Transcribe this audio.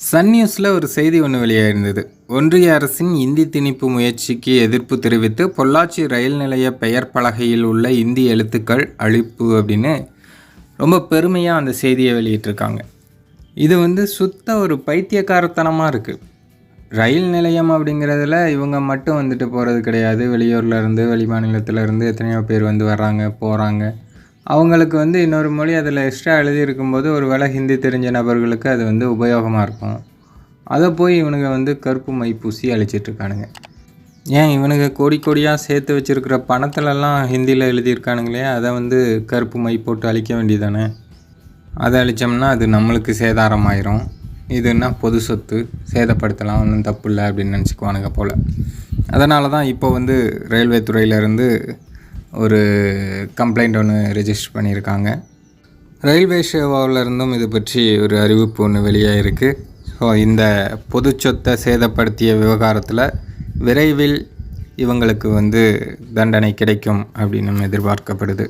Sun நியூஸில் ஒரு செய்தி ஒன்று வெளியாயிருந்தது. ஒன்றிய அரசின் இந்தி திணிப்பு முயற்சிக்கு எதிர்ப்பு தெரிவித்து பொள்ளாச்சி ரயில் நிலைய பெயர் பலகையில் உள்ள இந்தி எழுத்துக்கள் அழிப்பு அப்படின்னு ரொம்ப பெருமையாக அந்த செய்தியை வெளியிட்டிருக்காங்க. இது சுத்த ஒரு பைத்தியக்காரத்தனமாக இருக்குது. ரயில் நிலையம் அப்படிங்கிறதுல இவங்க மட்டும் வந்துட்டு போகிறது கிடையாது. வெளியூர்லேருந்து வெளி மாநிலத்திலேருந்து எத்தனையோ பேர் வர்றாங்க போகிறாங்க. அவங்களுக்கு இன்னொரு மொழி அதில் எக்ஸ்ட்ரா எழுதியிருக்கும்போது ஒரு வேளை ஹிந்தி தெரிஞ்ச நபர்களுக்கு அது உபயோகமாக இருக்கும். அதை போய் இவனுங்க கருப்பு மை பூசி அழிச்சிட்ருக்கானுங்க. ஏன் இவனுங்க கோடி கோடியாக சேர்த்து வச்சுருக்கிற பணத்துலலாம் ஹிந்தியில் எழுதியிருக்கானுங்களே, அதை கருப்பு மை போட்டு அழிக்க வேண்டியதானே. அதை அழித்தோம்னா அது நம்மளுக்கு சேதாரமாயிரும். இதுன்னா பொது சொத்து, சேதப்படுத்தலாம், ஒன்றும் தப்பு இல்லை அப்படின்னு நினச்சிக்குவானுங்க போல். அதனால தான் இப்போ ரயில்வே துறையிலேருந்து ஒரு கம்ப்ளைண்ட் ஒன்று ரெஜிஸ்டர் பண்ணியிருக்காங்க. ரயில்வே சேவாவிலிருந்தும் இது பற்றி ஒரு அறிவிப்பு ஒன்று வெளியாகிருக்கு. ஸோ இந்த பொது சொத்தை சேதப்படுத்திய விவகாரத்தில் விரைவில் இவங்களுக்கு தண்டனை கிடைக்கும் அப்படின்னு எதிர்பார்க்கப்படுது.